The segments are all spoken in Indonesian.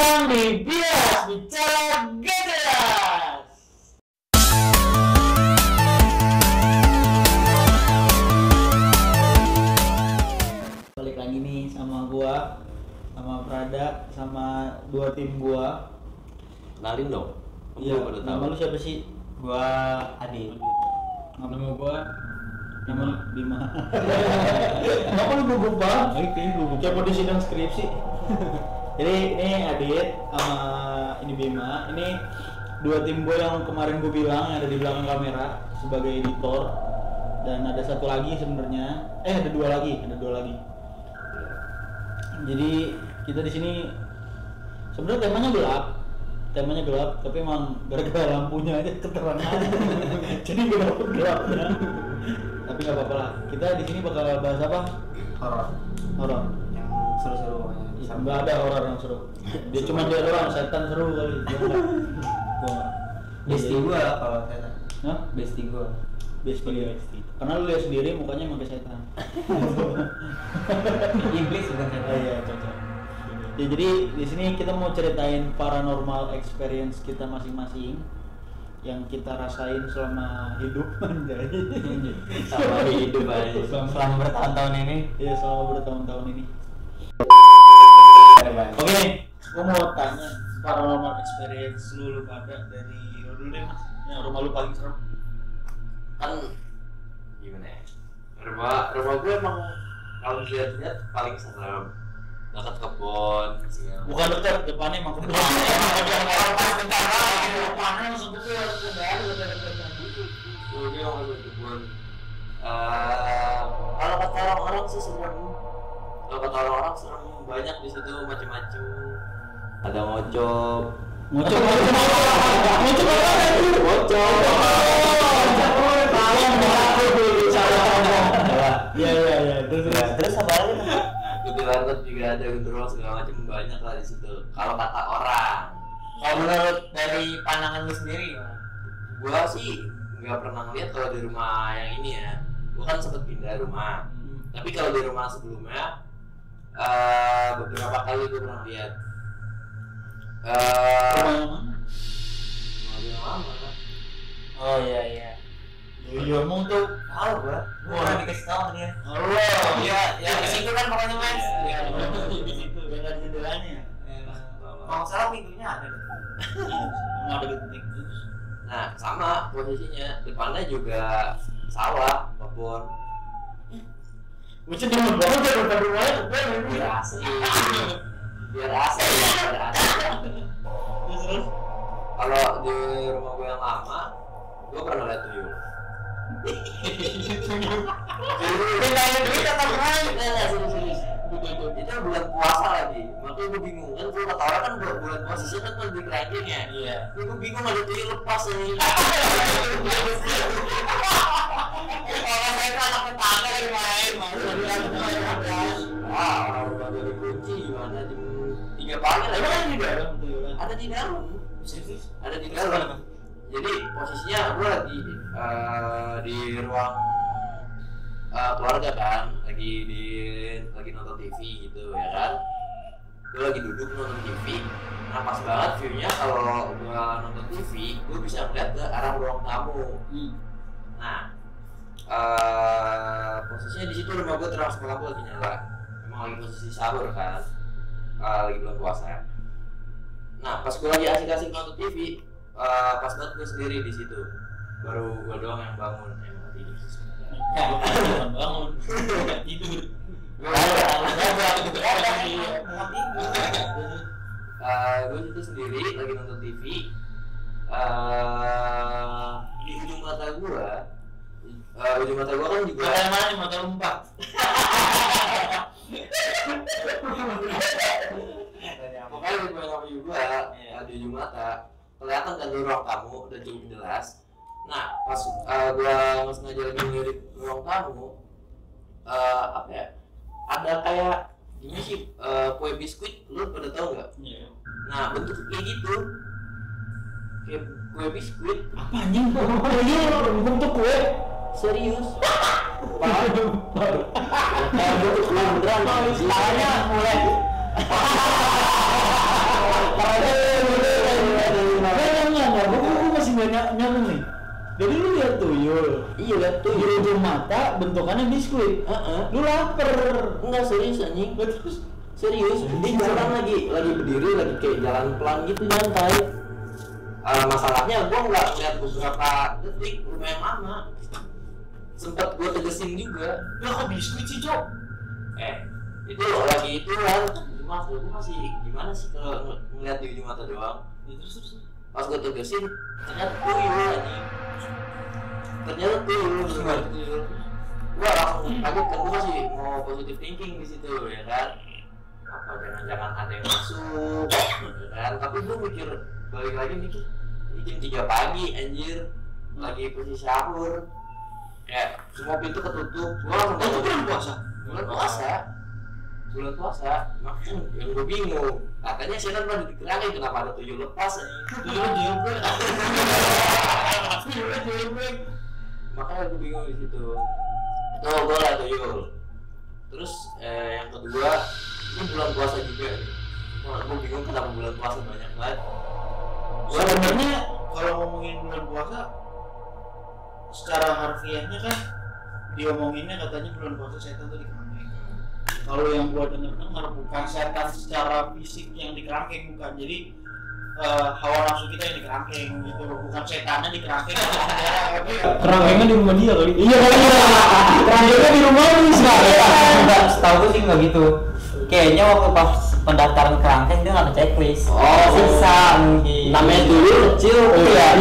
datang di Bias Bicara Gak Jelas. Balik lagi nih sama gua, sama Prada, sama dua tim gua. Kenalin dong. Iya, nama lu siapa sih? Gua Adi. Nama gua Bima. Kenapa lu gugup banget? Kayaknya gugup. Kayak mau di sidang skripsi. Jadi ini Adit sama ini Bima. Ini dua tim gue yang kemarin gue bilang ada di belakang kamera sebagai editor. Dan ada satu lagi sebenarnya. Ada dua lagi. Jadi kita di sini sebenarnya temanya gelap, tapi emang gara-gara lampunya aja keterangan. Jadi gue dapet gelapnya. Tapi nggak apa-apa lah. Kita di sini bakal bahas apa? Horor. Yang seru-seru pokoknya. Nggak ada horor yang seru. Dia cuma dia doang, setan seru kali. Dia enggak. Besti gua kalau setan. Hah? Besti gua. Besti. Karena lu lihat sendiri mukanya emang kayak setan. Iblis bukan setan. Oh iya, cocok. Ya, jadi di sini kita mau ceritain paranormal experience kita masing-masing yang kita rasain selama hidup menjadi Sama hidup aja. Selama bertahun-tahun ini. Iya, selama bertahun-tahun ini. Oke, gua mau tanya paranormal experience lu pada dari lu dulu deh Mas. Yang rumah lu paling serem. Kan gimana ya? Rumah gue emang kalau dilihat paling serem. Dekat kebun, Bukan dekat, depannya emang kebun. Depannya langsung kebun, Ini orang kebun. Kalau kata orang-orang sih serem. Kalau kata orang-orang serem banyak di situ macam-macam. Ada ngocok. Ngocok. Iya. Terus apa lagi? Kuntilanak juga ada, genderuwo segala macam banyak lah di situ. Kalau kata orang. Kalau menurut dari pandangan lu sendiri gimana? Gua sih nggak pernah ngeliat kalau di rumah yang ini ya. Gua kan sempet pindah rumah. Tapi kalau di rumah sebelumnya beberapa kali gua pernah lihat. Rumah yang lama. Oh iya. Iya, emang tuh Tahu gua. Gua pernah dikasih tahu sama dia. Allah. Iya, yang di situ kan pokoknya Mas. Iya, di situ yang ada jendelanya. Kalau salah pintunya ada. Emang ada genting terus. Nah, sama posisinya. Depannya juga sawah, kebun. Bocah demen banget ya depan rumahnya kebun. Biar asli. Biar asli. Terus. Kalau di rumah gue yang lama, gue pernah lihat tuyul. Pindahin duit atau main? Serius. Itu bulan puasa lagi, makanya gue bingung kan. Kalau kata orang kan bulan puasa sih kan lebih keranjang ya. Iya. Gue bingung ada tuyul lepas ini. Kalau saya kan anak tetangga lagi main, Orang baru dikunci gimana jam 3 pagi lagi kan di dalam. Ada di dalam. Ada di dalam. Jadi posisinya gue lagi di ruang keluarga kan, lagi nonton TV gitu ya kan. Gue lagi duduk nonton TV. Nah pas banget view-nya kalau gue nonton TV, gue bisa ngeliat ke arah ruang tamu. Nah posisinya di situ rumah gue terang semua lampu lagi nyala. Memang lagi posisi sahur kan, lagi bulan puasa. Nah pas gue lagi asik-asik nonton TV, pas banget gue sendiri di situ. Baru gue doang yang bangun. Emang tidur sih sebenarnya. Bangun. Tidur. Gue situ sendiri lagi nonton TV. Di ujung mata gue kan juga. Mata yang mana nih? Mata lumpak. Pokoknya di belakang juga di ujung mata kelihatan kan di ruang tamu udah cukup jelas. Nah pas gue nggak sengaja lagi ngelirik ruang tamu, apa ya? Ada kayak gini sih, kue biskuit, lu pada tahu nggak? Iya. Nah bentuk kayak gitu, kayak kue biskuit. Apa anjing? Oh iya, bentuk kue. Serius? Kayak bentuk kue beneran. Tangannya mulai Jadi lu lihat tuyul. Iya lihat Di ujung mata bentukannya biskuit. Lu lapar. Enggak serius anjing. Terus Serius, dia jalan lagi berdiri lagi kayak jalan pelan gitu nyantai. Masalahnya gua nggak lihat beberapa detik, lumayan lama. Sempet gua tegesin juga. ya kok biskuit sih, Cok? Itu lagi itu kan. Cuma gua masih gimana sih kalau ngeliat di ujung mata doang. Terus. Pas gua tegesin, ternyata tuyul anjing. Ternyata tuyul. Gua langsung kaget kan, gua masih mau positive thinking di situ ya kan. Apa jangan-jangan ada yang masuk ya kan, tapi gue balik lagi mikir ini jam 3 pagi anjir, lagi posisi sahur kayak semua pintu ketutup. Gue langsung bulan puasa makanya yang gue bingung katanya setan pada dikerangin, kenapa ada tuyul lepas anjing. Makanya gue bingung di situ. Itu gue lah tuyul. Terus yang kedua, ini bulan puasa juga. Gue bingung kenapa bulan puasa banyak banget. Sebenarnya kalau ngomongin bulan puasa secara harfiahnya kan diomonginnya katanya bulan puasa setan tuh dikerangkeng. Kalau yang gua dengar bukan setan secara fisik yang dikerangkeng, bukan. Jadi hawa nafsu kita yang dikerangkeng gitu, bukan setannya dikerangkeng. Kerangkengnya di rumah dia kali. Iya kali ya. Kerangkengnya di rumah lu sih. Enggak, setahu gue sih enggak gitu. Kayaknya waktu pas pendaftaran kerangkeng dia nggak ada checklist. Sisa mungkin. Namanya dulu kecil. Iya,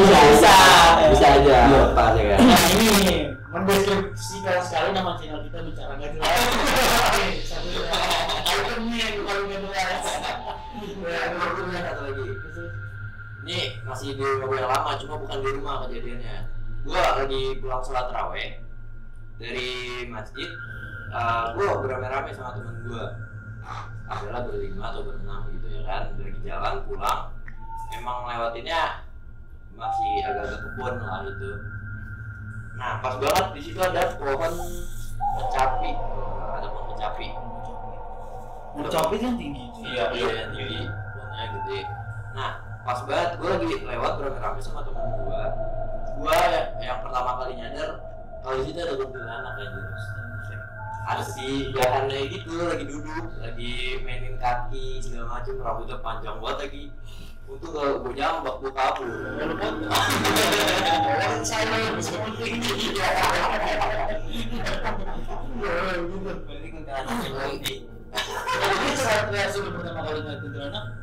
bisa aja. Lepas ya kan. Nah ini mendeskripsikan sekali nama channel kita bicara nggak jelas. Satu lagi. Ini masih di rumah yang lama, cuma bukan di rumah kejadiannya. Gua lagi pulang sholat taraweh dari masjid. Gua beramai-ramai sama temen gua. Adalah berlima atau berenam gitu ya kan, dari jalan pulang emang lewatinnya masih agak-agak kebun lah gitu. Nah pas banget di situ ada pohon kecapi, Kecapi kan tinggi. iya yang tinggi, pohonnya gede. Nah pas banget gue lagi lewat beramai-ramai sama temen gue yang pertama kali nyadar kalau di situ ada kuntilanak aja. Ada sih jahannya gitu, lagi duduk, lagi mainin kaki segala macam, rambutnya panjang banget lagi. Untung kalau gue jambak, gue kabur. Orang saya bisa tinggi. Berarti kuntilanak yang penting. Jadi saat reaksi pertama kali ngeliat kuntilanak,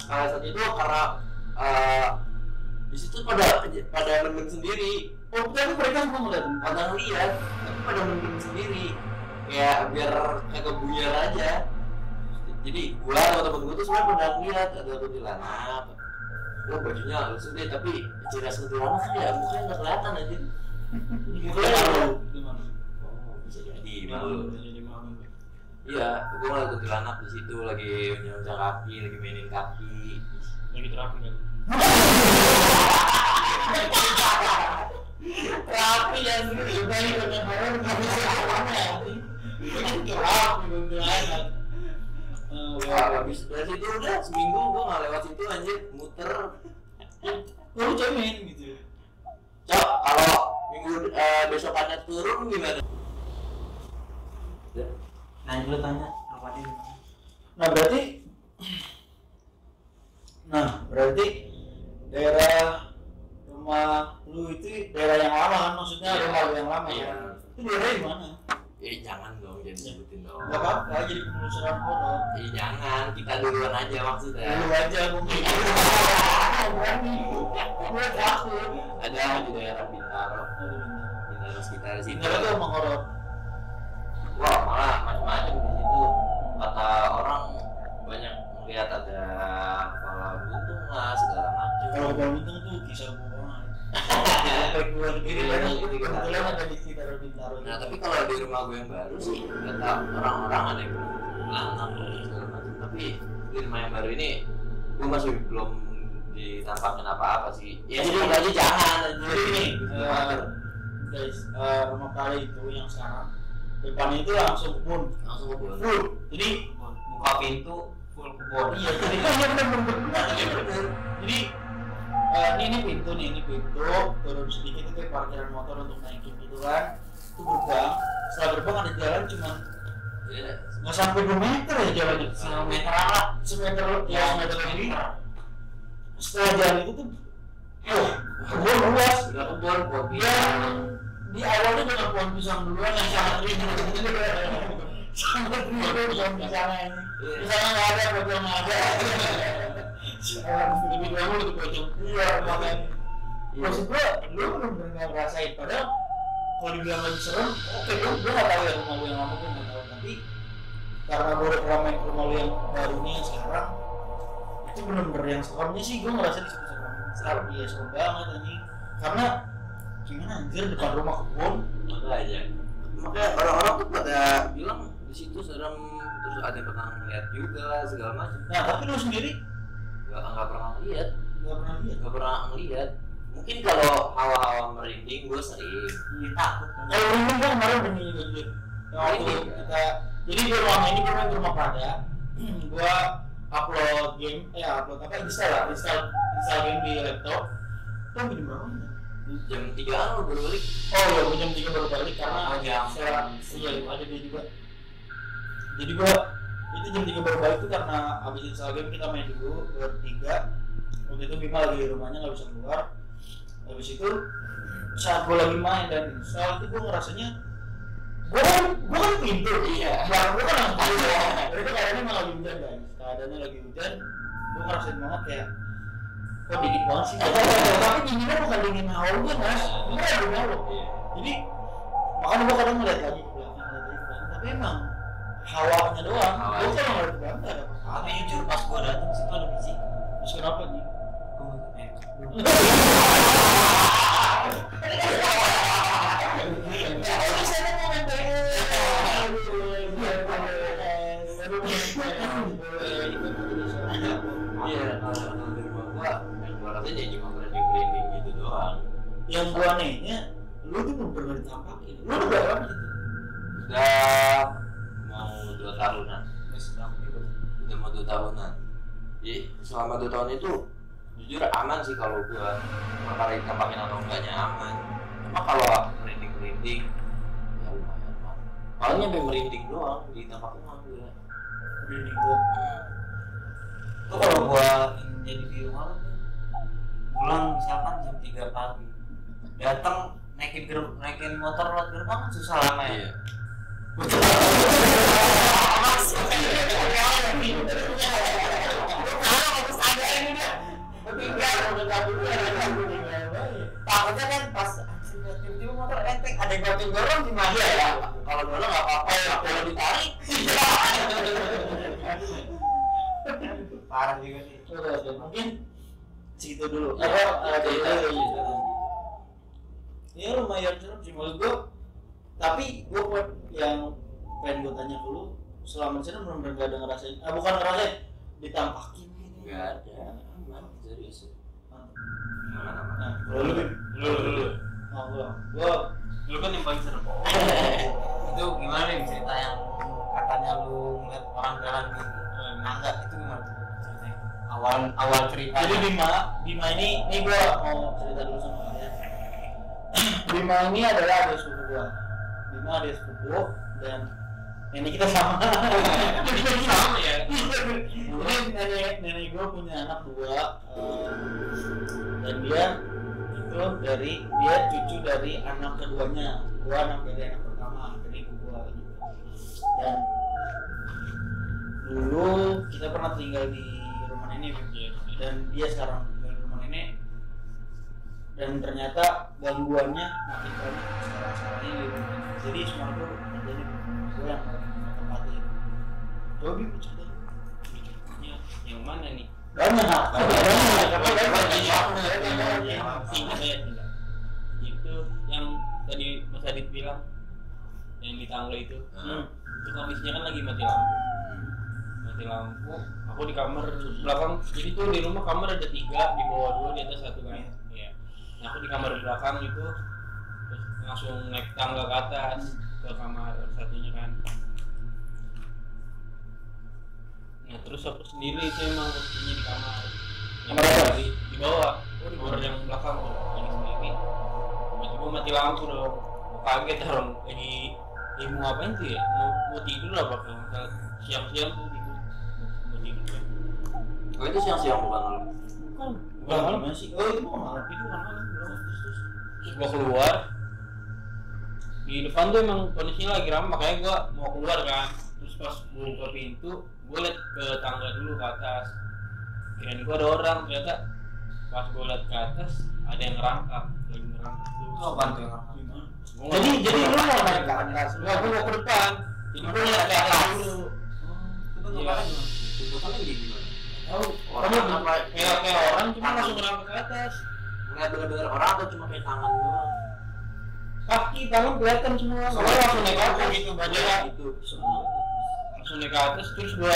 saat itu karena di situ pada mendem sendiri. oh tapi mereka semua ngeliat. Pada ngeliat, tapi pada mendem sendiri. Kayak biar kagak buyar aja. Jadi gua sama temen gua tuh sebenarnya pernah lihat ada kuntilanak. Wah bajunya lucu deh, tapi ciri khas kuntilanak kan ya mukanya nggak kelihatan aja. Mukanya malu. Oh bisa jadi malu. Iya, gua ngeliat kuntilanak di situ lagi nyampe kaki, lagi mainin kaki. Lagi terapi kan. Terapi ya sendiri bayi dengan orang nggak bisa kemana. Habis dari situ udah seminggu gua nggak lewat situ anjir, muter. Lu cemen gitu. Cok, kalau minggu besokannya turun gimana? Nah, lu tanya apa dia? Nah berarti daerah rumah lu itu daerah yang lama kan, maksudnya rumah lu yang lama Iya. kan? Itu daerahnya di mana? Jangan dong, jangan disebutin dong. Gak apa-apa, jadi penelusuran horor. Jangan, kita duluan aja maksudnya. Dulu aja mungkin. Gue takut. Ada di daerah Bintaro sekitar situ. Bintaro tuh emang horor. Wah malah macam-macam di situ. Kata orang banyak melihat ada kepala buntung lah segala macam. Kalau kepala buntung tuh kisah bohongan. Sampai keluar negeri banyak itu kebetulan ada di sekitar Bintaro. Nah tapi kalau di rumah gue yang baru sih kata orang-orang ada yang bilang segala macam. Tapi di rumah yang baru ini gue masih belum ditampakkan apa-apa sih. Ya semoga aja jangan. Jadi ini guys, rumah kali itu yang sekarang depannya itu langsung kebun. Full. Jadi Buka pintu full kebun. iya, jadi bener. Jadi ini ini pintu turun sedikit itu parkiran motor untuk naikin gitu kan. Itu gerbang, setelah gerbang ada jalan cuman nggak sampai 2 meter ya jalannya, semeteran lah, semeter lebih. Setelah jalan itu tuh kebun luas, dia di awalnya dengan pohon pisang duluan yang sangat ribet, sangat ribet pohon pisangnya ini. Pisangnya nggak ada, pocong nggak ada. Lebih dahulu tuh pocong. Iya makanya. Maksud gue, lu bener-bener nggak ngerasain. Padahal kalau dibilang lagi serem, oke gue nggak tahu ya rumah lu yang lama gue nggak tahu. Tapi karena gue udah pernah main ke rumah lu yang barunya sekarang, itu bener-bener yang seremnya sih gue ngerasa di situ serem. Iya serem banget anjing. Karena gimana anjir depan rumah kebun makanya orang-orang tuh pada bilang di situ serem, terus ada yang pernah ngeliat juga lah segala macam. Nah tapi lu sendiri nggak pernah ngeliat, nggak pernah lihat. mungkin kalau hawa-hawa merinding gue sering takut. Kalau merinding kan kemarin benih gitu waktu kita jadi di rumah ini gue main ke rumah Prada. Gue upload game install game di laptop. Itu jam berapa ya? jam 3-an lo baru balik. Oh iya, gue jam 3 baru balik karena ada dia juga. Jadi gue itu jam 3 baru balik tuh karena abis install game kita main dulu bertiga. Waktu itu Bima lagi di rumahnya nggak bisa keluar. Habis itu saat gue lagi main dan install itu gue ngerasanya gue kan pintu, barang gue kan langsung keluar. Itu keadaannya emang lagi hujan guys, keadaannya lagi hujan. Gue ngerasain banget kayak kok dingin banget sih. Tapi dinginnya bukan dingin hawa mas, ini ada dingin hawa. Jadi makanya gue kadang ngeliat lagi ke belakang, tapi emang hawanya doang. Gue kalau ngeliat ke belakang nggak ada apa-apa. Tapi jujur pas gua datang situ ada fisik. Terus kenapa nih? Gitu doang. Yang gua anehnya, lu tuh bener-bener ditampakin. Lu udah berapa gitu? Udah mau 2 tahunan. Udah mau 2 tahunan. Jadi selama 2 tahun itu jujur aman sih kalau gua perkara ditampakin atau enggaknya aman. Cuma kalau merinding ya lumayan lah. Paling nyampe merinding doang ditampakin mah enggak. Merinding doang. Tuh kalau gua jadi di rumah lu tuh pulang misalkan jam 3 pagi datang naikin motor lewat gerbang kan susah lama ya. Betul. Takutnya kan pas tiba-tiba motor enteng ada yang banting dorong gimana ya? Kalau dorong nggak apa-apa ya, kalau ditarik parah juga sih. Mungkin segitu dulu. Ya lumayan serem sih menurut gue. Tapi gue yang pengen gue tanya ke lu, selama di sana benar-benar gak ada ngerasain, bukan ngerasain, ditampakin gitu. nggak ada, aman, serius. Aman. Nah, lu kan yang paling serem. Itu gimana nih cerita yang katanya lu ngeliat orang jalan gitu? Enggak, itu gimana ceritanya? Awal cerita. Jadi Bima ini gue mau cerita dulu sama kalian. Bima ini adalah adik sepupu gue. Bima adik sepupu dan ini kita sama. Sama ya. Jadi nenek gue punya anak 2 dan dia cucu dari anak keduanya. Gue anak dari anak pertama dari ibu gue gitu. Dan dulu kita pernah tinggal di rumah nenek dan dia sekarang tinggal di rumah nenek. Dan ternyata gangguannya makin banyak sekarang ini di rumah. Jadi semua itu terjadi gue yang tempatin. Coba Bim cerita Yang mana nih? banyak. Itu yang tadi Mas Adit bilang yang di tangga itu itu kondisinya kan lagi mati lampu aku di kamar belakang. Jadi tuh di rumah kamar ada 3, di bawah 2, di atas 1 kan ya. Nah aku di kamar belakang itu terus langsung naik tangga ke atas ke kamar satunya kan. Nah terus aku sendiri itu emang posisinya di kamar yang di bawah, kamar yang lampu dong. Kaget orang lagi mau ngapain tuh ya? Mau tidur apa kalau misalnya siang-siang tuh tidur. Mau tidur ya. Oh itu siang-siang bukan lu? Bukan malam. Gimana sih? Oh itu mau malam. Itu kan malam. Terus gua keluar. Di depan tuh emang kondisinya lagi ramai, makanya gua mau keluar kan. Terus pas gua buka pintu, gua liat ke tangga dulu ke atas. Kirain gua ada orang, ternyata pas gua liat ke atas ada yang ngerangkap, lagi ngerangkap tuh. Itu apaan tuh yang ngerangkap? Gimana? Gua Jadi nggak- lu mau naik ke atas? Enggak, gua mau ke depan. Jadi gua liat ke atas dulu. Itu Iya. ngapain gimana? Bentukannya gimana? Tahu, Orang kamu apa? kayak orang cuma langsung ngerangkap ke atas. Ngeliat bener-bener orang atau cuma kayak tangan doang? Kaki, tangan kelihatan semua. Gua langsung naik ke atas gitu, badannya. Itu Langsung naik ke atas, terus gua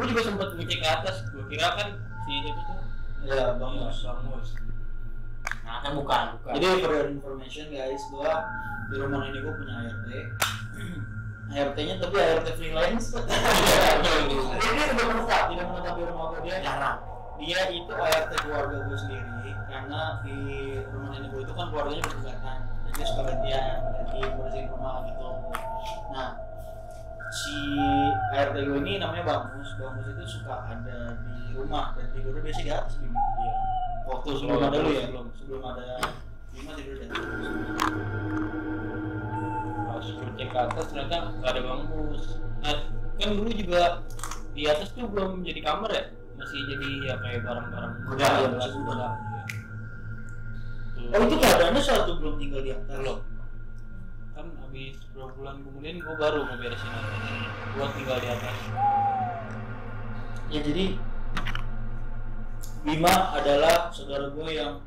juga sempet ngecek ke atas. Gua kira kan si itu tuh Ya bang Mus. Bang Mus. Nah, kan bukan. Jadi for your information guys, gua di rumah ini gua punya ART. ART-nya tapi ART freelance. Ini udah menetap, tidak menetap di rumah gua, dia Jarang. dia itu ART keluarga gue sendiri karena di rumah nenek gue itu kan keluarganya berdekatan, jadi suka gantian bersihin rumah gitu. Nah si ART gue ini namanya Bamus itu suka ada di rumah dan tidurnya biasa di atas Bim. Iya. Waktu sebelum ada lu ya, Sebelum. ada Bima tidur di atas. Pas gua cek ke atas ternyata nggak ada Bang Mus. Nah, kan dulu juga di atas tuh belum jadi kamar ya, masih jadi ya kayak barang-barang Gudang, ya, belas masih gudang. iya. Oh itu keadaannya saat lu belum tinggal di atas. Belum. Kan habis beberapa bulan kemudian gua baru ngeberesin atas. Gua tinggal di atas. Ya jadi Bima adalah saudara gue yang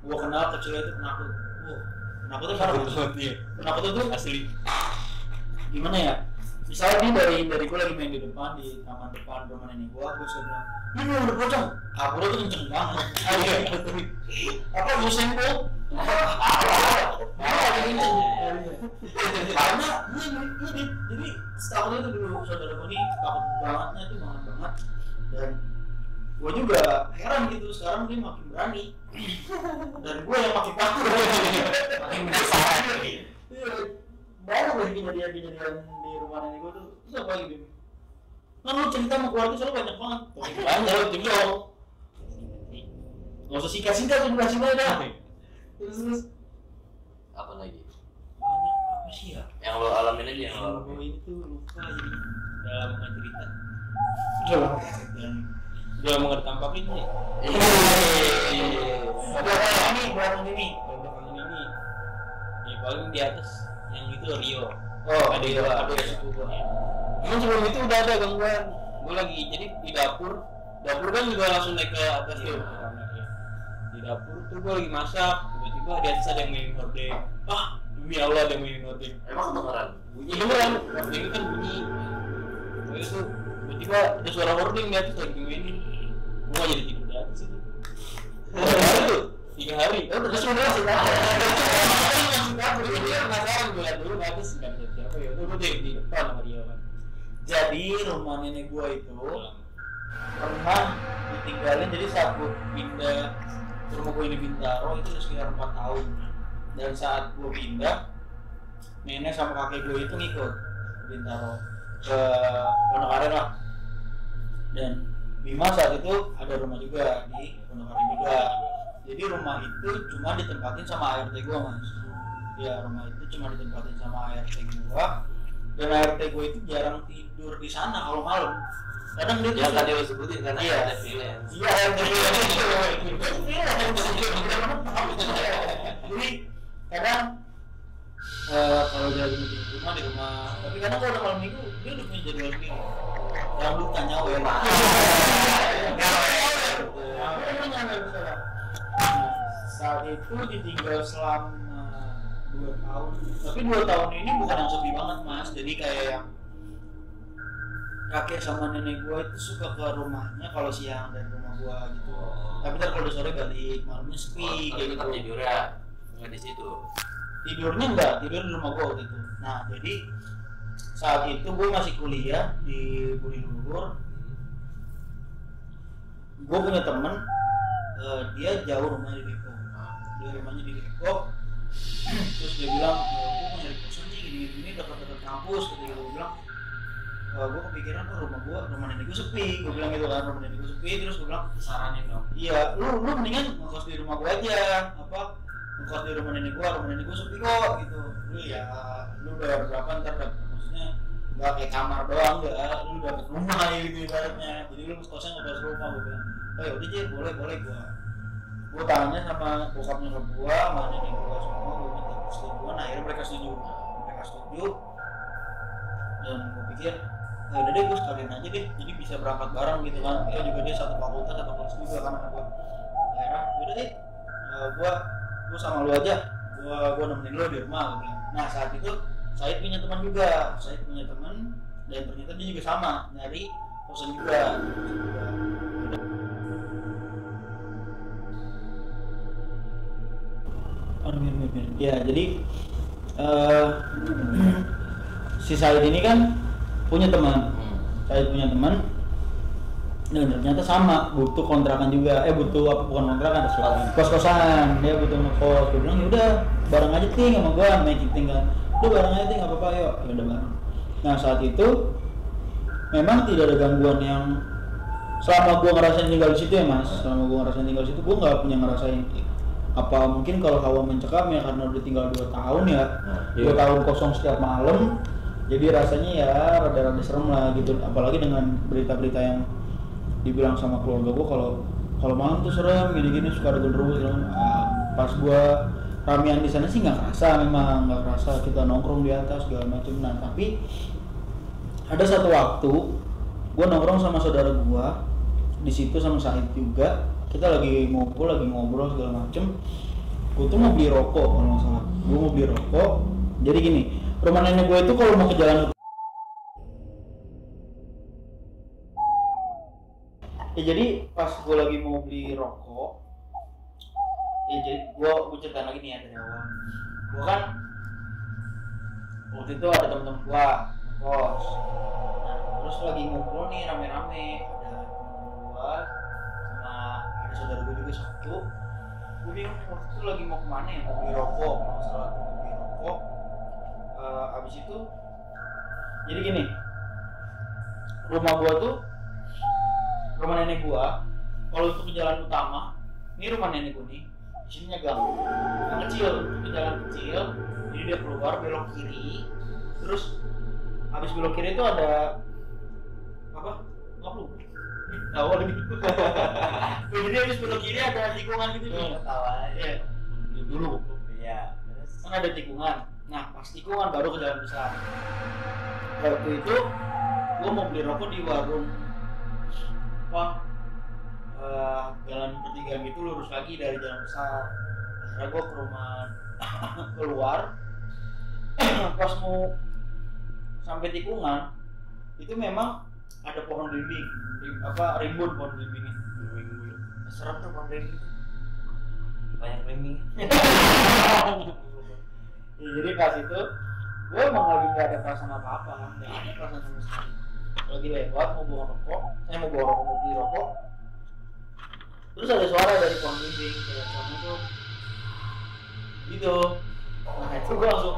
gue kenal kecil itu penakut. Penakutnya parah. Iya. Penakutnya tuh Asli. gimana ya? Misalnya dia dari gue lagi main di depan di taman depan rumah nenek gue sudah bilang, ini udah pocong. Aku tuh kenceng banget. Apa gue senggol? Karena ini jadi setahun itu dulu saudara gue ini takut bangetnya tuh banget dan gue juga heran gitu sekarang dia makin berani dan gue yang makin takut Makin penasaran. baru lagi kejadian di rumah nenek gue tuh itu apa lagi Bim? Kan lu cerita sama keluarga selalu banyak banget banyak tim lo nggak usah singkat-singkat tuh jelasin aja dah terus apa lagi? Banyak apa sih ya? Yang lo alamin aja yang lo Kalau alamin. gue ini tuh lupa jadi dalam cerita. dan Udah mau ditampakin nih. belakang ini Kalau belakangan ini, ya paling di atas yang itu Rio. oh Ada iya dua, ada ada suku gue Cuman sebelum itu udah ada gangguan. Gue lagi jadi di dapur kan juga langsung naik ke atas tuh. Ya. Di dapur tuh gue lagi masak, tiba-tiba di atas ada yang main hordeng. Demi Allah ada yang main hordeng. Emang kedengeran? Bunyi beneran, hordeng itu kan bunyi. Terus tuh tiba-tiba ada suara hordeng di atas lagi mainin. Gue gak jadi tidur di atas itu. Itu 3 hari. terus lu ngasih Dia penasaran gue liat dulu ke atas nggak ada siapa ya. Udah gue di depan sama dia kan. jadi rumah nenek gue itu pernah ditinggalin jadi saat gue pindah ke rumah gue di Bintaro itu udah sekitar 4 tahun dan saat gue pindah nenek sama kakek gue itu ngikut ke Bintaro ke Pondok Aren lah dan Bima saat itu ada rumah juga di Pondok Aren juga jadi rumah itu cuma ditempatin sama ART gue mas ya rumah itu cuma ditempatin sama ART gue dan ART gue itu jarang tidur di sana kalau malam kadang dia Yang tuh tadi lo sebutin karena Iya. ada freelance. iya ART gue jadi kadang kalau dia lagi meeting di rumah tapi kadang kalau udah malam minggu dia udah punya jadwal sendiri rambut tanya we saat itu ditinggal selama 2 tahun tapi 2 tahun ini bukan yang sepi banget mas jadi kayak yang kakek sama nenek gua itu suka ke rumahnya kalau siang dari rumah gua gitu tapi ntar kalau udah sore balik malamnya sepi Tapi kayak tetap gitu tidur ya nggak di situ. tidurnya enggak tidur di rumah gua waktu itu nah jadi saat itu gua masih kuliah di Budi Luhur gua punya temen dia jauh rumahnya di Depok dia rumahnya di Depok Terus dia bilang, gue mau nyari kosan nih gini-gini dekat-dekat kampus. Ketika gue bilang, gue kepikiran rumah nenek gue sepi. Gue bilang gitu kan, rumah nenek gue sepi. Terus gue bilang, Saranin dong. iya, lu mendingan ngekos di rumah gue aja. Ngekos di rumah nenek gue sepi kok gitu. Lu bayar berapa ntar dapet, maksudnya nggak kayak kamar doang, lu dapet rumah gitu ibaratnya. Jadi lu kosnya ngekos rumah. Gue bilang, oh yaudah aja, boleh gue tanya sama bokap nyokap gue, sama nenek gue semua, gue minta persetujuan. Nah, akhirnya mereka setuju. Dan gue pikir, udah deh gue sekalian aja deh, jadi bisa berangkat bareng gitu kan. Dia juga dia satu fakultas juga kan sama gue. Akhirnya udah deh, gue sama lu aja, gue nemenin lu di rumah gue bilang. Nah saat itu Said punya teman dan ternyata dia juga sama nyari kosan juga. Ya jadi si Said ini kan punya teman. Said punya teman dan ternyata sama butuh kontrakan juga. Butuh bukan kontrakan, kos-kosan. Dia butuh ngekos. Gue bilang yaudah bareng aja ting sama gue, main ting kan. Udah bareng aja ting, nggak apa-apa, yuk. Ya udah bareng. Nah saat itu memang tidak ada gangguan yang selama gue ngerasain tinggal di situ ya mas. Selama gue ngerasain tinggal di situ, gue nggak punya ngerasain apa mungkin kalau hawa mencekam ya karena udah tinggal 2 tahun ya. 2 tahun kosong setiap malam. Jadi rasanya ya rada-rada serem lah gitu. Apalagi dengan berita-berita yang dibilang sama keluarga gue kalau malam tuh serem gini-gini, suka ada genderuwo. Pas gue ramean di sana sih nggak kerasa kita nongkrong di atas segala macam. Nah tapi ada satu waktu gue nongkrong sama saudara gue di situ sama Said juga, kita lagi ngobrol segala macem. Gue tuh mau beli rokok kalau nggak salah. Gue mau beli rokok. Jadi gini, rumah nenek gue itu kalau mau ke jalan jadi pas gue lagi mau beli rokok, jadi gue ceritain lagi nih ya dari awal. Gue kan waktu itu ada temen-temen gue kos. Nah terus lagi ngumpul nih rame-rame, ada temen gue sama ada saudara gue juga satu. Gue bingung waktu itu lagi mau kemana ya, mau beli rokok, kalau salah mau beli rokok. Abis itu jadi gini, rumah nenek gua kalau untuk ke jalan utama, ini rumah nenek gua nih, di sininya gang kecil, ke jalan kecil. Jadi dia keluar belok kiri, terus habis belok kiri itu ada apa? Tahu lagi. Jadi habis belok kiri ada tikungan gitu nih. Tahu aja. Dulu. Iya. Terus Kan ada tikungan. Nah pas tikungan baru ke jalan besar. Waktu itu gua mau beli rokok di warung jalan pertigaan gitu, lurus lagi dari jalan besar. Akhirnya gue ke rumah keluar. Pas mau sampai tikungan itu memang ada pohon rimbing, rimbun pohon rimbingnya. serem tuh pohon rimbing. Banyak rimbing. Ya, jadi pas itu gue emang lagi nggak ada perasaan apa-apa kan, nggak ada perasaan sama sekali. Lagi lewat mau beli rokok, terus ada suara dari pohon rimbing, kayak suara tuh gitu. Nah itu gue langsung,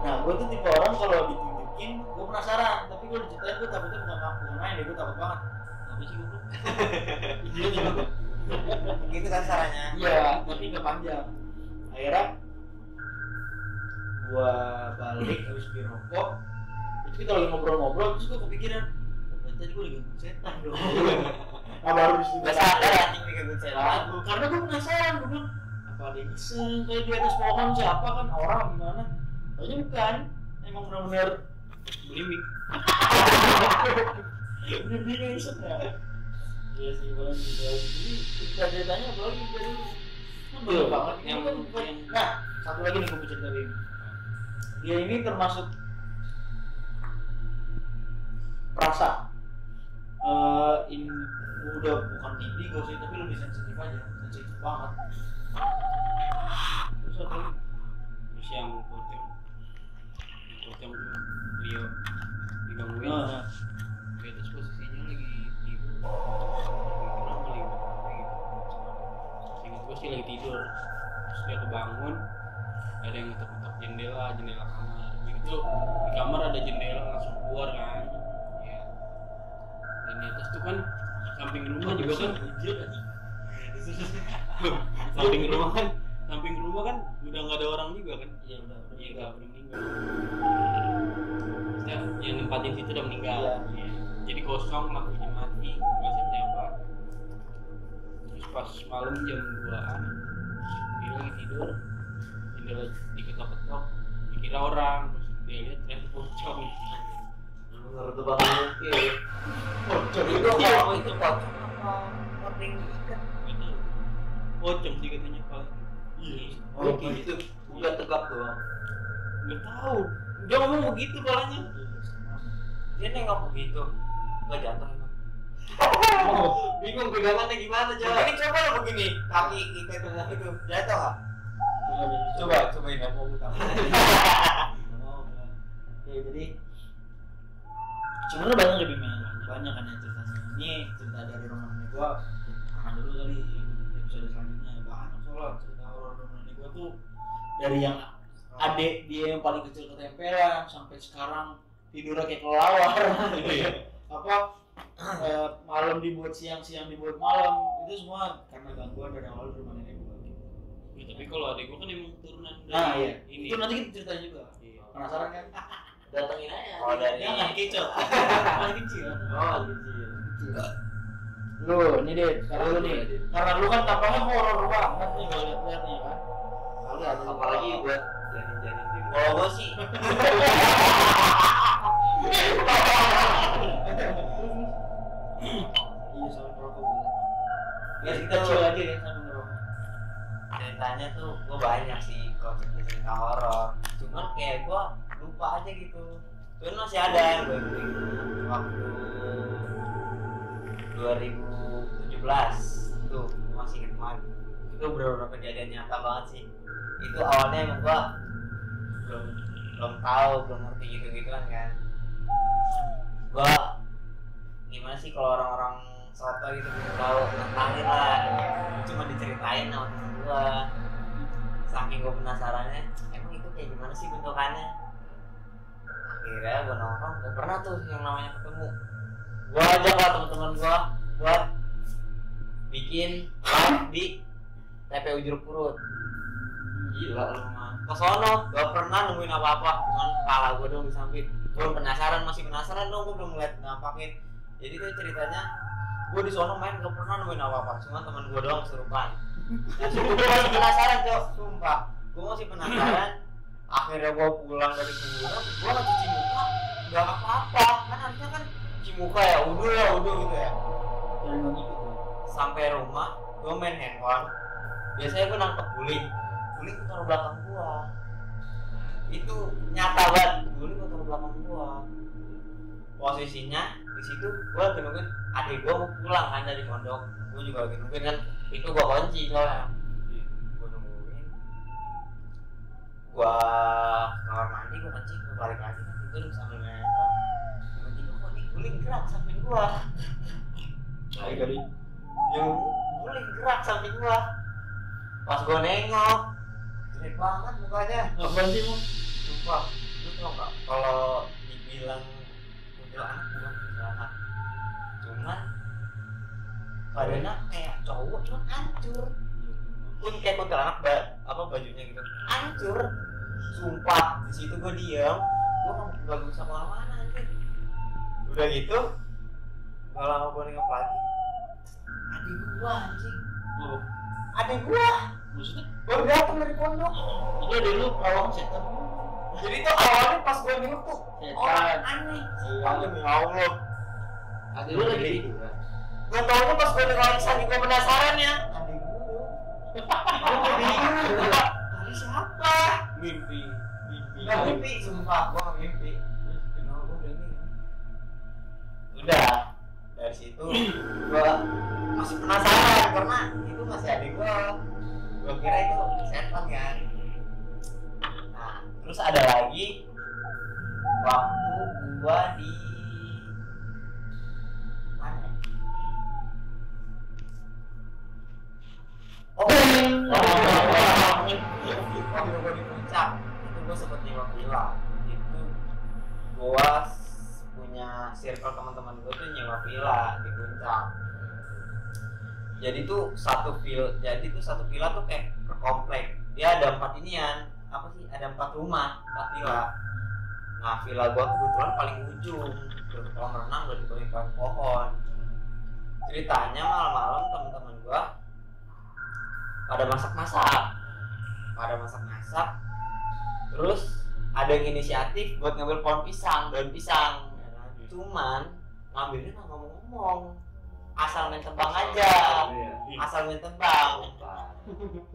gue tuh tipe orang kalau ditunjukin gue penasaran, tapi gue diceritain gue takutnya bukan main deh, gue takut banget. Tapi sih gue Gitu kan caranya. iya, tapi nggak panjang. Akhirnya gue balik habis beli rokok. Itu kita lagi ngobrol-ngobrol, terus gue kepikiran, tadi gue diganggu setan dong. Nah baru disitu Gak sadar anjing diganggu setan. karena gue penasaran, gue bilang apa ada yang iseng kayak di atas pohon siapa kan orang gimana? Taunya bukan, emang benar-benar belimbing. Belimbing yang iseng ya. Iya sih bang, jadi cerita-ceritanya apa lagi dari betul banget yang nah satu lagi nih gue cerita ini. Dia ini termasuk perasa ini udah bukan indigo sih, tapi lebih sensitif aja, sensitif banget. Terus apa lagi? Terus yang pocong tuh beliau digangguin. Di atas posisinya lagi tidur. Lagi apa gitu. Ingat gue sih lagi tidur. Terus dia kebangun. ada yang ngetok-ngetok jendela kamar gitu. Di kamar ada jendela langsung keluar kan ya. Dan di atas tuh kan samping rumah juga kan samping rumah kan udah nggak ada orang juga kan. Iya udah meninggal. Ya, yang nempatin situ udah meninggal. Iya. Jadi kosong, lampunya mati, nggak siapa. Terus pas malam jam 2-an dia lagi tidur, jendela diketok-ketok, dikira orang, terus dia lihat ternyata pocong. Menurut Bang mungkin pocong itu kalau itu pocong apa kambing ikan? Itu pocong sih katanya Pak. Iya. Oh gitu, bukan tegap doang. Nggak tahu. Dia ngomong begitu palanya. Dia nengok begitu, nggak jatuh emang. Bingung pegangannya gimana coba? Ini coba lo begini, kaki kita itu jatuh nggak? Cobain aku mau tahu. Ya jadi sebenarnya banyak lebih banyak kan yang ceritanya. Ini cerita dari rumah nenek gua. Akan dulu kali episode selanjutnya banyak soal cerita horor rumah nenek gua tuh dari yang adik dia yang paling kecil ketempelan sampai sekarang tidurnya kayak kelelawar. Malam dibuat siang dibuat malam, itu semua karena gangguan dari awal rumah nenek gua. Ya, tapi kalau adek gua kan emang keturunan dari Nah iya, ini. itu nanti kita ceritain juga. Iya. Penasaran kan? Datengin aja. Kalau dari Jangan kecil. Paling kecil. Oh kecil. Lu, ini deh, karena lu kan tampangnya horor banget nih kalau lihat nih kan. Apalagi buat janin-janin di rumah. kalau gue sih Iya sampai merokok boleh. ya Kita chill aja ya sambil ngerokok. ceritanya tuh gue banyak sih kalau cerita horor, cuman kayak gue lupa aja gitu. Cuman masih ada yang gue inget waktu 2017 tuh, gue masih inget banget. Itu bener-bener kejadian nyata banget sih. Itu awalnya emang gue belum tahu, belum ngerti gitu-gituan kan. Gue gimana sih kalau orang-orang soto gitu belum tahu, nantangin lah, cuma diceritain sama temen gue. Saking gue penasarannya, emang itu kayak gimana sih bentukannya. Akhirnya gue nongkrong, gue pernah tuh yang namanya ketemu. Gue ajak lah teman-teman gue buat bikin live di TPU Jeruk Purut. Gila lu mah. Kesono gak pernah nemuin apa-apa, cuman kepala gue dong disamping. Gue masih penasaran dong, gue belum ngeliat nampakin. Jadi tuh ceritanya, gue di sono main gak pernah nemuin apa-apa, cuma teman gue doang kesurupan. Nah, gue masih penasaran cok, sumpah. Gue masih penasaran. Akhirnya gue pulang dari kuburan, gue nggak cuci muka, nggak apa-apa. Kan harusnya kan cuci muka ya, udah gitu ya. Dari mana itu? Sampai rumah, gue main handphone. Biasanya gue nangkep guling taruh belakang gue. Itu nyata banget, guling taruh belakang gue. Posisinya di situ, gue lagi nungguin adik gue mau pulang kan dari pondok. Gue juga lagi nungguin kan, itu gue kunci soalnya. Gue nungguin, gue kamar mandi, gue kencing, gue balik lagi kan tidur sambil main handphone. Tiba-tiba kok nih guling gerak samping gue. Yang guling gerak samping gue. Pas gue nengok, jelek banget mukanya. Ngapain sih, Mu? Sumpah, lu tau gak kalau dibilang kuntilanak bukan kuntilanak, cuman badannya kayak cowok cuman hancur. Kayak kuntilanak bajunya gitu hancur. Sumpah, di situ gue diam, gue nggak bisa kemana-mana anjir. Udah gitu, gak lama gue nengok lagi, adik gue anjing. Oh, Adik gue maksudnya? baru datang dari pondok. Itu dari lu perawang setan. Jadi tuh awalnya pas gue nengok tuh Setan. orang aneh. Sumpah demi Allah. Adik lu lagi tidur. Gue taunya pas gue nengok lagi saking gue penasaran ya. Adik gue. Gue bingung. Tadi siapa? Mimpi. Gak mimpi, sumpah gue gak mimpi. Kenapa gue berani? Udah dari situ gue masih penasaran karena itu masih adik gue. Gue kira itu setan kan. Nah, terus ada lagi waktu gue di mana? Oh, waktu gue di puncak. Jadi tuh satu villa tuh kayak komplek. Dia ada 4 inian, apa sih? Ada 4 rumah, 4 villa. Nah, villa gua kebetulan paling ujung. Terus kolam renang udah di bawah pohon. Ceritanya malam-malam teman-teman gua pada masak-masak. Terus ada yang inisiatif buat ngambil daun pisang. Cuman ngambilnya nggak ngomong-ngomong, asal main tebang aja.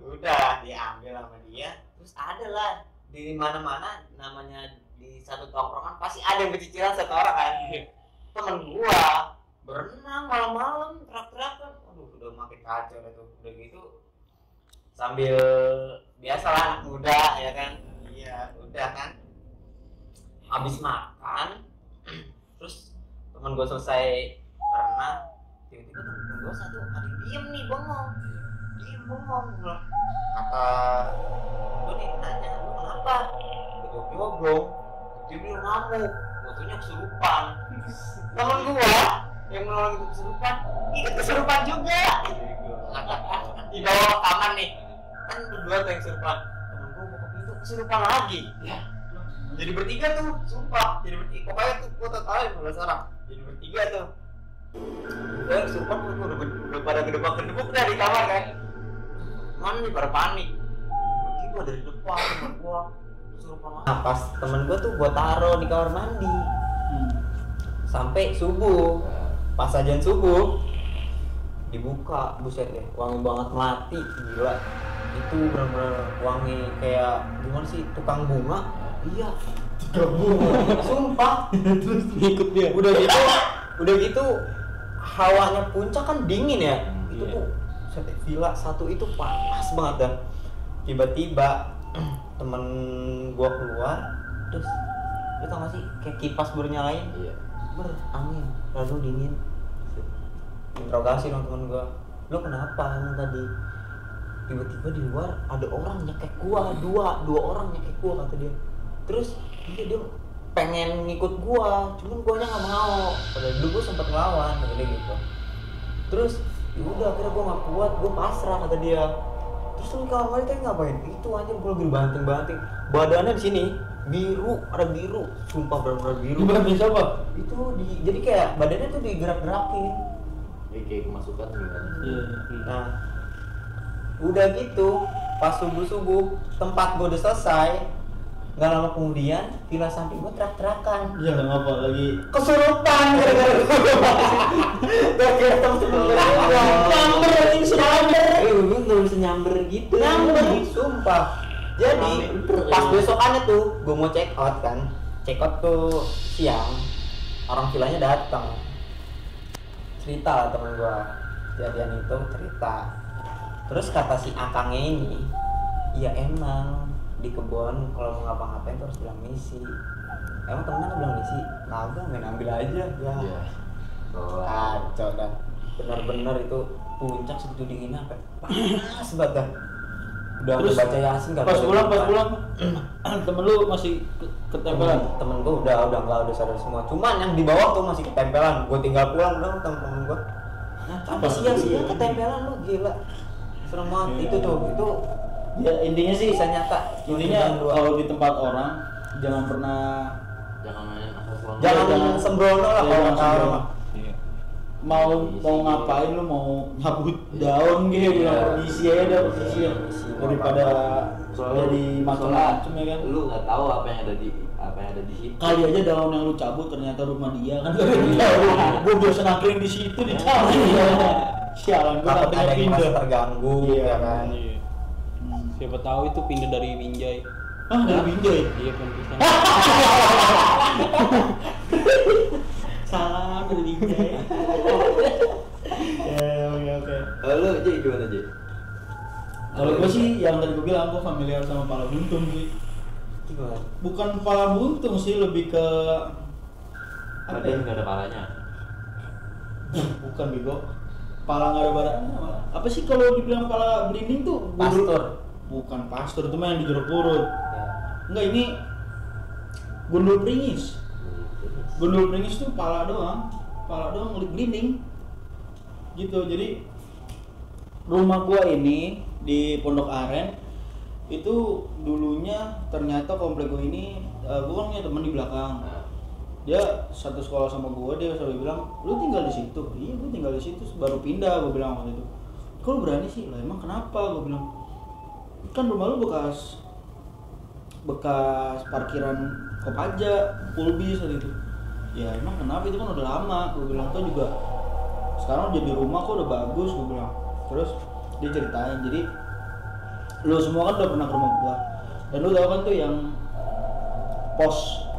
Udah diambil sama dia. Terus ada lah di mana-mana namanya di satu tongkrongan pasti ada yang bercicilan satu orang kan. Temen gua berenang malam-malam terak-terakan, aduh udah makin kacau itu. Udah gitu sambil biasalah anak muda ya kan. Iya, udah kan. Habis makan, terus temen gue selesai berenang, tiba-tiba temen gue satu ada yang diem nih bengong. Kata gue nih nanya, lu kenapa? Gue ngobrol, dia bilang ngamuk, waktunya kesurupan. Temen gue yang menolong itu kesurupan juga. Dibawa ke kamar nih, kan berdua tuh yang kesurupan. Temen gue bokap itu kesurupan lagi. Ya. Jadi bertiga tuh, sumpah. Pokoknya tuh gue totalin 15 orang. Jadi bertiga tuh. Gue yang kesurupan udah pada gedebak-gedebuk dah di kamar kan. Mana nih pada panik. Tiba-tiba dari depan temen gue kesurupan lagi. Nah pas temen gue tuh gue taruh di kamar mandi. Sampai subuh. Pas ajan subuh dibuka, buset deh, wangi banget melati, gila. Itu benar-benar wangi kayak gimana sih, tukang bunga. Iya, tukang bunga. Sumpah. Terus ikut dia. Udah gitu hawanya puncak kan dingin ya. Itu tuh villa satu itu panas banget dah. Tiba-tiba temen gua keluar, terus lu tau gak sih kayak kipas bernyalain? Iya. Angin, lalu dingin. Interogasi dong temen gua, lo kenapa emang tadi? Tiba-tiba di luar ada orang nyekek gua, dua orang nyekek gua kata dia. Terus dia pengen ngikut gua, cuman guanya nggak mau. Padahal dulu gua sempat ngelawan kata dia gitu. Terus udah akhirnya gua nggak kuat, gua pasrah kata dia. Terus lu kamar mandi tadi ngapain? Itu anjir gua lagi banting-banting, badannya di sini biru, ada biru, sumpah benar-benar biru. Dibanting siapa? Itu jadi kayak badannya tuh digerak-gerakin. Kayak kemasukan gimana? Iya. Nah, udah gitu, pas subuh tempat gue udah selesai, nggak lama kemudian villa samping gue terak-terakan. Iya nggak apa lagi. Kesurupan gara-gara gue. Gak kira temen-temen gue nyamber ini nyamber. Gue nggak bisa nyamber gitu. Nyamber, sumpah. Jadi pas besokannya tuh, gue mau check out kan. Check out tuh siang, orang villanya datang. Cerita lah temen gue kejadian itu, cerita. Terus kata si akangnya ini, ya emang di kebun kalau mau ngapa-ngapain tuh harus bilang misi. Emang temennya nggak bilang misi? Kagak, main ambil aja ya. Kacau dah, bener-bener itu puncak segitu dinginnya sampai panas banget dah. Udah Terus baca yasin nggak? Pas pulang temen lu masih ketempelan? Temen gue udah sadar semua. Cuman yang di bawah tuh masih ketempelan. Gue tinggal pulang udah temen gue. Apa siang ketempelan lu gila. Serem banget itu tuh. Itu Ya intinya sih, bisa nyata. intinya kalau di tempat orang jangan pernah Jangan sembrono lah kalau jangan tahu. sembrono. mau ngapain lu, mau nyabut daun gitu, bilang permisi aja dah, permisi daripada jadi macam-macam ya kan. Lu nggak tahu apa yang ada di situ. Kali aja daun yang lu cabut ternyata rumah dia kan. Gue biasa nangkring di situ dicabut. Sialan, gue Takut ada nantinya yang pindah. merasa terganggu ya kan. Iya. Siapa tahu itu pindah dari Binjai. Ah, dari Binjai. Iya, penpisan. Salah, dari Binjai. Ya, oke. Lu Jay gimana Jay? Kalau gue sih yang tadi gue bilang, gue familiar sama pala buntung sih. Gimana? Bukan pala buntung sih, lebih ke apa ya? Badan nggak ada palanya. Bukan bego. Pala nggak ada badannya. Apa sih kalau dibilang pala berinding tuh? Pastor. Bukan pastor, itu mah yang di jeruk purut. Ya. Enggak, ini gundul pringis. Gundul pringis tuh pala doang berinding. Gitu. Jadi rumah gua ini di Pondok Aren itu dulunya ternyata komplek gua ini gua kan punya teman di belakang. Dia satu sekolah sama gua, dia selalu bilang, "Lu tinggal di situ?" "Iya, gua tinggal di situ, baru pindah," gua bilang waktu itu. "Kok lu berani sih?" "Lah emang kenapa?" Gua bilang. "Kan rumah lu bekas parkiran Kopaja, Pulbis waktu itu." "Ya emang kenapa, itu kan udah lama," gua bilang. "Tuh juga sekarang jadi rumah kok udah bagus," gua bilang. Terus dia ceritain, jadi lu semua kan udah pernah ke rumah gua dan lu tau kan tuh yang pos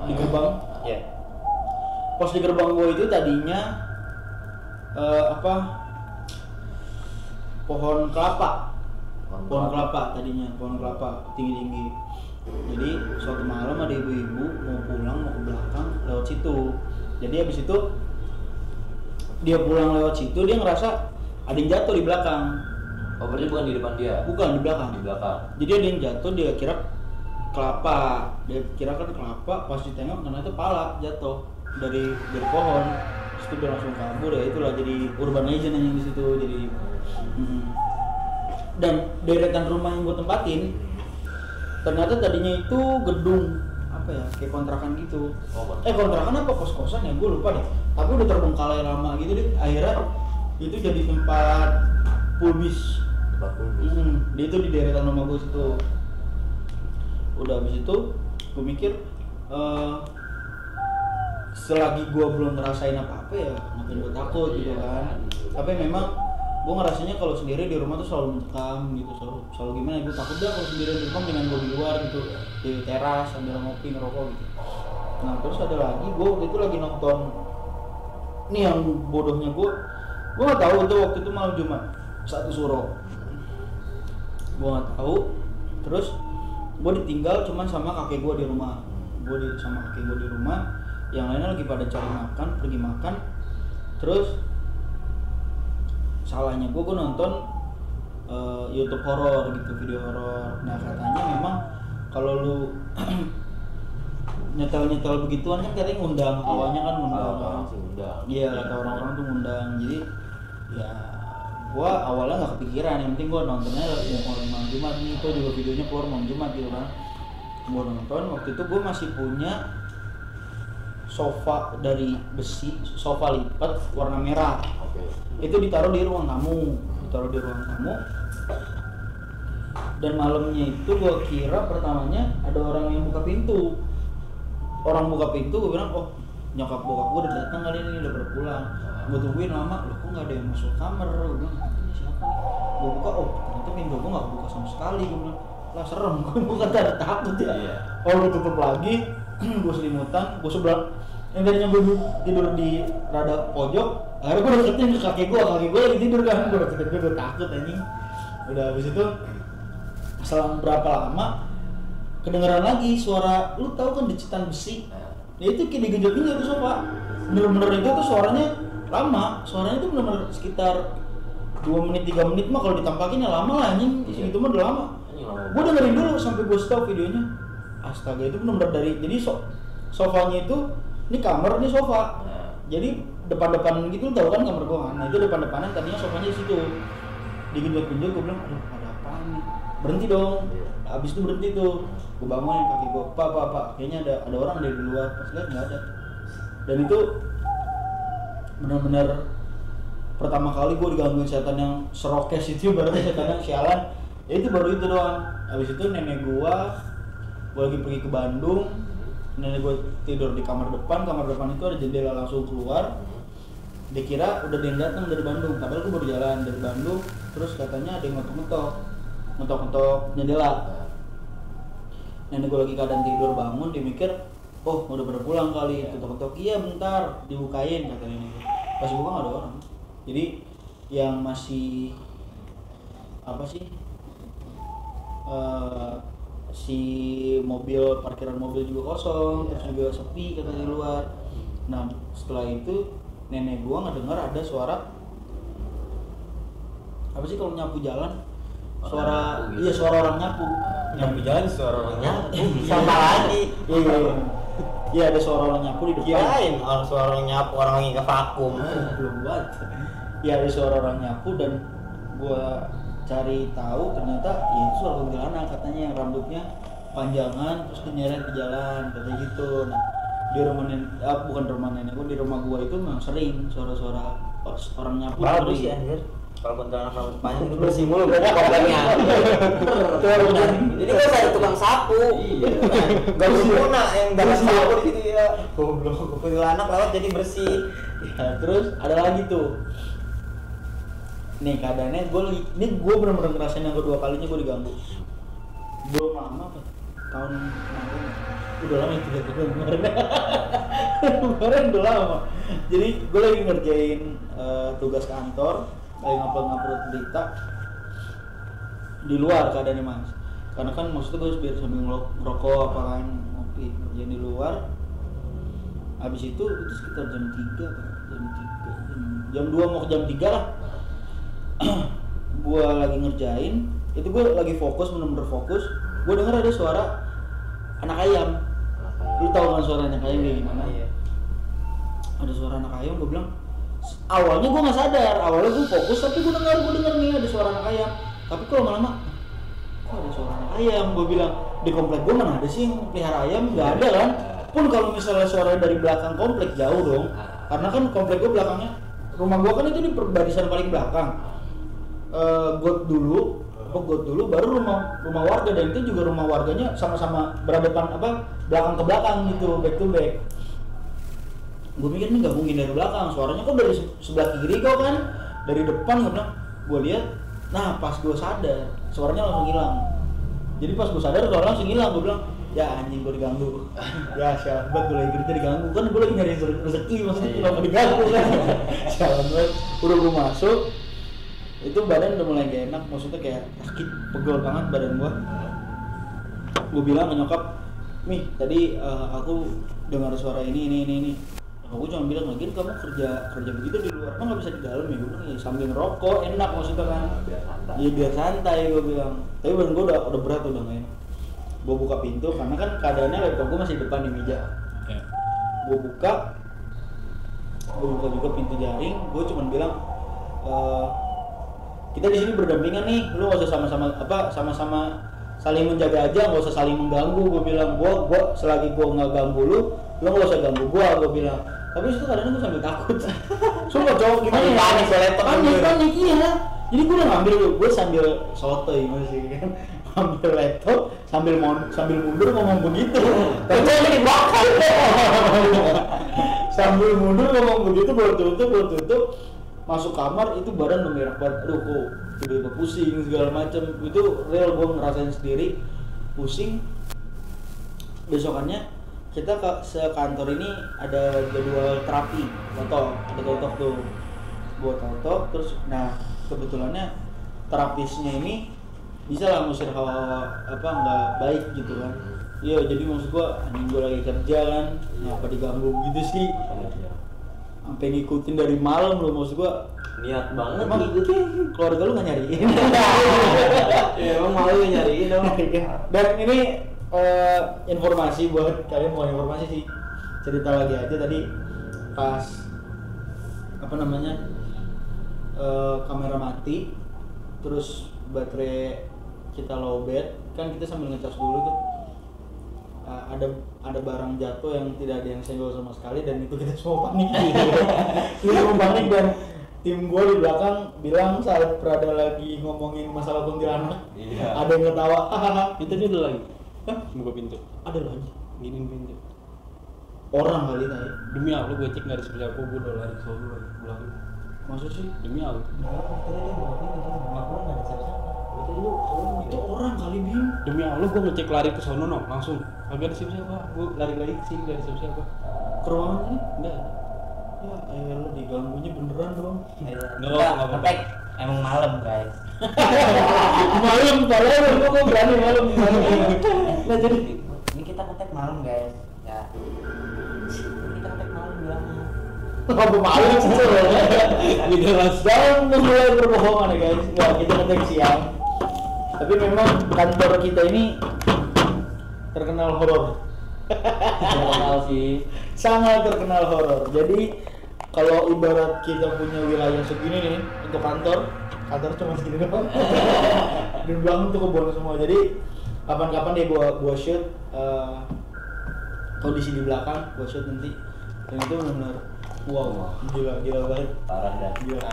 di gerbang. Iya. Pos di gerbang gua itu tadinya pohon kelapa tadinya, pohon kelapa tinggi-tinggi. Jadi suatu malam ada ibu-ibu mau pulang, mau ke belakang lewat situ. Jadi habis itu dia pulang lewat situ, dia ngerasa ada yang jatuh di belakang. Oh, berarti bukan di depan dia? Bukan, di belakang. Di belakang. Jadi ada yang jatuh, dia kira kelapa. Dia kira kan kelapa, pas ditengok ternyata pala jatuh dari pohon. Terus itu dia langsung kabur, ya itulah jadi urban legend yang di situ. Jadi dan deretan rumah yang gue tempatin ternyata tadinya itu gedung apa ya, kayak kontrakan gitu. Kontrakan apa kos-kosan ya, gue lupa deh. Tapi udah terbengkalai lama gitu deh. Akhirnya itu jadi tempat pulbis. Dia itu di deretan rumah gue situ. Udah habis itu gue mikir selagi gue belum ngerasain apa-apa ya ngapain gue takut gitu kan. Tapi memang gue ngerasanya kalau sendiri di rumah tuh selalu mencekam gitu, selalu gimana, gue takut dah kalau sendiri di rumah dengan gue di luar gitu, di teras sambil ngopi ngerokok gitu. Nah terus ada lagi, gue waktu itu lagi nonton, ini yang bodohnya gue nggak tahu itu waktu itu malam Jumat satu suro, gue nggak tahu. Terus gue ditinggal cuman sama kakek gue di rumah, sama kakek gue di rumah, yang lainnya lagi pada cari makan, pergi makan. Terus salahnya gue nonton YouTube horor gitu, video horor. Nah katanya memang kalau lu nyetel begituan kan katanya ngundang, awalnya kan ngundang. Iya, kata orang-orang tuh ngundang. Jadi ya gue awalnya nggak kepikiran, yang penting gue nontonnya malam Jumat nih, itu juga videonya keluar malam Jumat gitu kan. Gue nonton, waktu itu gue masih punya sofa dari besi, sofa lipat warna merah. Itu ditaruh di ruang tamu, dan malamnya itu gue kira pertamanya ada orang yang buka pintu. Gue bilang, oh nyokap bokap gue udah datang kali ini, udah berpulang. Gue tungguin lama, loh kok nggak ada yang masuk kamar. Gue bilang, ini siapa nih? Gue buka, oh ternyata pintu gue nggak buka sama sekali. Gue bilang, lah serem, gue kata ada takut ya. Oh gue tutup lagi, gue selimutan, gue sebelah. Yang tadinya gue tidur di rada pojok, akhirnya gue deketin ke kakek gue lagi tidur kan, gue deketin, gue takut anjing. Udah habis itu selang berapa lama kedengeran lagi suara, lu tahu kan decitan besi, ya itu kayak digejot-gejot tuh sofa. Bener-bener itu tuh suaranya lama, suaranya tuh bener-bener sekitar 2 menit 3 menit mah, kalau ditampakin ya lama lah anjing, segitu mah udah lama. Gue dengerin dulu sampai gue stop videonya. Astaga, itu bener-bener dari, jadi sofanya itu, ini kamar, ini sofa. Jadi depan-depan gitu, tahu kan kamar gue kan. Nah itu depan-depanan, tadinya sofanya di situ. Digejot-gejot, gue bilang, aduh ada apaan nih? Berhenti dong. Abis itu berhenti tuh. Gue bangunin kaki gue, pak, kayaknya ada orang dari luar. Pas lihat nggak ada. Dan itu benar-benar pertama kali gue digangguin setan yang serokes itu, berarti setan yang sialan. Ya itu baru itu doang. Abis itu nenek gue lagi pergi ke Bandung. Nenek gue tidur di kamar depan itu ada jendela langsung keluar. Dikira udah ada yang datang dari Bandung, padahal gue baru jalan dari Bandung. Terus katanya ada yang ngetok jendela. Nenek gue lagi keadaan tidur, bangun, dia mikir, oh udah pada pulang kali. Ketok-ketok, iya bentar, dibukain kata nenek gue. Pas buka nggak ada orang. Jadi yang masih apa sih? Si parkiran mobil juga kosong, terus juga sepi katanya di luar. Nah setelah itu nenek gua ngedengar ada suara apa sih kalau nyapu jalan, suara iya suara orang nyapu jalan, suara orang nyapu Sama lagi. Iya ada suara orang nyapu di depan. Kirain suara orang nyapu, orang lagi ke vakum. Belum buat. Iya ada suara orang nyapu dan gua cari tahu ternyata ya itu suara kuntilanak katanya, yang rambutnya panjangan terus nyeret di jalan katanya gitu. Nah di rumah bukan rumah nenek gua, di rumah gua itu memang sering suara-suara orang nyapu. Bagus sih anjir. Kalau kuntilanak rambut panjang itu bersih mulu berarti kompleknya. Jadi kan ada tukang sapu. Iya. Enggak berguna yang dapat sapu di situ ya. Goblok. Kuntilanak lewat jadi bersih. Ya, terus ada lagi tuh. Nih keadaannya gue bener-bener ngerasain yang kedua kalinya gue diganggu. Belum lama apa? Tahun kemarin. Udah lama itu kemarin udah lama. Jadi gue lagi ngerjain tugas kantor, lagi ngupload berita di luar keadaannya Mas. Karena kan maksudnya gue biar sambil ngerokok apa kan, ngopi, ngerjain di luar. Habis itu sekitar jam 2 mau ke jam 3 lah. Gue lagi ngerjain, itu gue lagi fokus, bener-bener fokus. Gue denger ada suara anak ayam. Lu tau kan suara anak ayam kayak gimana? Iya. Ada suara anak ayam, gue bilang awalnya gue nggak sadar, awalnya gue fokus tapi gue denger nih ada suara anak ayam. Tapi kok lama-lama kok ada suara anak ayam, gue bilang di komplek gue mana ada sih yang pelihara ayam, nggak ada kan? Pun kalau misalnya suara dari belakang komplek jauh dong, karena kan komplek gue belakangnya, rumah gue kan itu di barisan paling belakang. Got dulu baru rumah warga, dan itu juga rumah warganya sama-sama berhadapan belakang ke belakang gitu, back to back. Gue mikir ini nggak mungkin dari belakang, suaranya kok dari sebelah kiri kok kan, dari depan. Gue lihat, nah pas gue sadar suaranya langsung hilang. Jadi pas gue sadar suaranya langsung hilang, gue bilang ya anjing gue diganggu. Ya sialan banget, gue lagi kerja diganggu, kan gue lagi nyari rezeki, maksudnya kenapa diganggu kan. Sialan banget. Udah gue masuk, itu badan udah mulai gak enak, maksudnya kayak sakit, pegel banget badan gue. Gue bilang ke nyokap, "Mi, tadi aku dengar suara ini." Aku cuma bilang, "Lagi kamu kerja begitu di luar, emang nggak bisa di dalam ya?" Gue bilang, "Ya sambil ngerokok enak maksudnya kan." Iya biar santai, gue bilang. Tapi badan gue udah berat, udah nggak enak. Gue buka pintu karena kan keadaannya laptop gue masih depan di meja. Ya. Gue buka juga pintu jaring. Gue cuma bilang, kita di sini berdampingan nih, lu nggak usah sama-sama saling menjaga aja, nggak usah saling mengganggu. Gue bilang, gue selagi gue nggak ganggu lu nggak usah ganggu gue bilang. Tapi itu kadang-kadang gue sambil takut. Sumpah cowok gimana ya? Panik iya. Jadi gue udah ngambil, gue sambil sotoy masih kan, ambil laptop sambil mundur ngomong begitu. Ternyata ini bakal. Sambil mundur ngomong begitu, baru tutup. Masuk kamar itu badan merah banget. Aduh kok tiba-tiba pusing segala macam. Itu real, gue ngerasain sendiri pusing. Besokannya kita ke sekantor ini ada jadwal terapi totok tuh buat totok. Terus nah kebetulannya terapisnya ini bisa lah ngusir hawa nggak baik gitu kan. Iya, jadi maksud gua anjing, gua lagi kerja kan, ngapa diganggu gitu sih, sampai ngikutin dari malam lo. Maksud gua niat banget emang ngikutin. keluarga lu nggak nyariin. Ya emang malu nyariin dong. Dan ini informasi buat kalian, mau informasi sih, cerita lagi aja. Tadi pas kamera mati, terus baterai kita lowbat, kan kita sambil ngecas dulu tuh. Ada barang jatuh yang tidak ada yang senggol sama sekali, dan itu kita semua panik. Kita semua panik, dan tim gue di belakang bilang saat Prada lagi ngomongin masalah kuntilanak, ada yang ketawa, hahaha. Itu dia lagi. Hah? Buka pintu. Ada lagi. Gini pintu. Orang kali tadi. Demi Allah gue cek nggak ada siapa-siapa, gue udah lari ke sono lagi pulang. Maksud sih? Demi Allah. Itu orang kali Bim. Demi Allah gue ngecek lari ke sono langsung. Kagak ada siapa-siapa. Gue lari-lari ke sini nggak ada siapa-siapa. Ke ruangan ini? Enggak. Ya lo diganggunya beneran dong. Nggak apa-apa. Emang malam guys. Malam gue berani malam. Nah jadi ini kita ngetek malam guys. Ya. Kita ngetek malam bilangnya. apa malam sih sebenarnya? Jangan memulai berbohongan ya guys. Nggak, kita ngetek siang. Tapi memang kantor kita ini terkenal horor. Terkenal sih. Sangat terkenal horor. Jadi kalau ibarat kita punya wilayah segini nih untuk kantor, kantor cuma segini doang. Di belakang tuh kebun semua. Jadi kapan-kapan deh gua shoot kondisi di belakang, gua shoot nanti. Dan itu benar-benar wow, gila banget. Parah dah. Gila.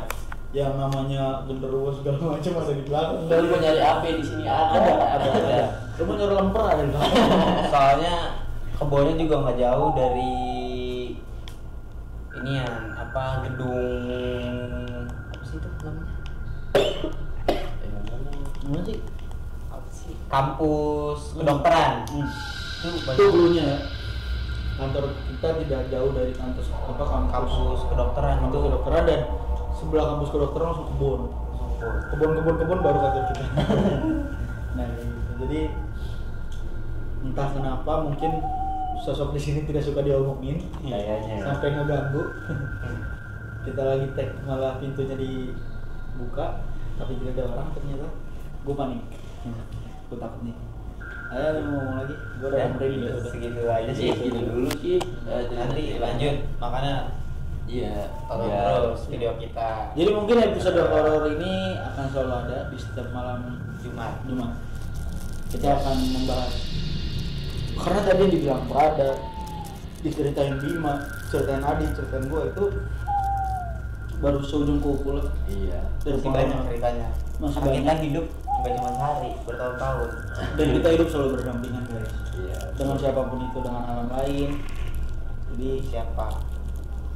Yang namanya genderuwo segala macam ada di belakang. Lu mau nyari apa di sini ada. Lu mau nyari lemper ada di belakang. Soalnya kebunnya juga nggak jauh dari inian apa gedung apa sih itu namanya? Gimana sih? Apa sih? Kampus kedokteran. Itu dulunya ya. Kantor kita tidak jauh dari kampus Kampus kedokteran itu. kampus kedokteran dan sebelah kampus kedokteran langsung kebun baru kantor kita. Nah gitu. Jadi entah kenapa mungkin sosok di sini tidak suka diomongin Kayaknya. sampai ngeganggu. Kita lagi tag malah pintunya dibuka tapi tidak ada orang ternyata. Gue panik, gue takut nih. Ayo mau ngomong lagi, gue udah ready udah. Segitu aja sih. Gitu dulu sih. Nanti lanjut, makanya Iya. tonton Ya. terus video kita Jadi mungkin episode horor ini akan selalu ada di setiap malam Jumat. Kita akan membahas karena tadi yang dibilang Prada, diceritain Bima, ceritain Adi, ceritain gue itu baru seujung kuku lah. Iya. Dari Masih banyak pengalaman. ceritanya. Masih Karena kita banyak. hidup nggak cuma sehari, bertahun-tahun. Dan kita hidup selalu berdampingan guys. Iya. Dengan siapapun itu, dengan alam lain. Jadi Siapa?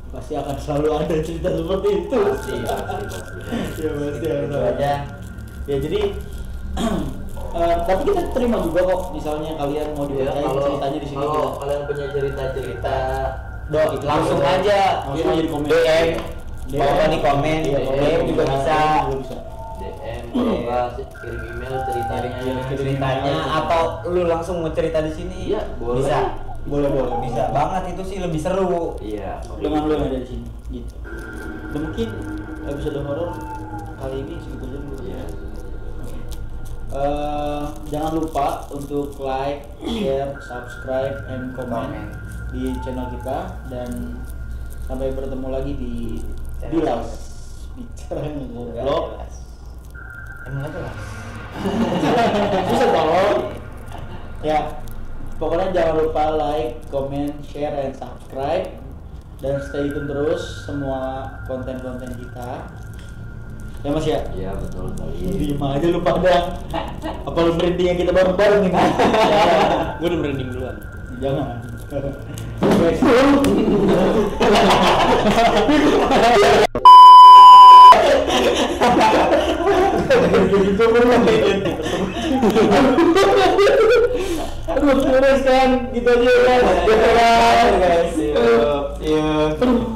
pasti akan selalu ada cerita seperti itu. Pasti. Ya pasti ada. Itu aja. Ya jadi tapi kita terima juga kok misalnya kalian mau Iya, dibacain ceritanya di sini. kalau kalian punya cerita-cerita Langsung aja Langsung aja di komen. DM. Bawa di komen, Iya, DM juga bisa. DM kalau enggak kirim email ceritanya. Ceritanya atau lu langsung mau cerita di sini? Iya, boleh. Bisa. Boleh. Bisa banget, itu sih lebih seru. Iya. Dengan lu yang ada di sini gitu. Dan mungkin episode horor kali ini segitu dulu. Iya. Jangan lupa untuk like, share, subscribe, and comment Komen. di channel kita dan sampai bertemu lagi di Channel Bilas bicara ngobrol. Emang aja lah. Bisa dong. Ya, pokoknya jangan lupa like, comment, share, and subscribe dan stay tune terus semua konten-konten kita. Ya Mas ya? Iya, betul sekali. Diem aja lu pada. Apa lu branding yang kita bareng-bareng ini? Gue udah branding duluan. Jangan. Aduh, terus kan gitu aja guys. Guys, yuk.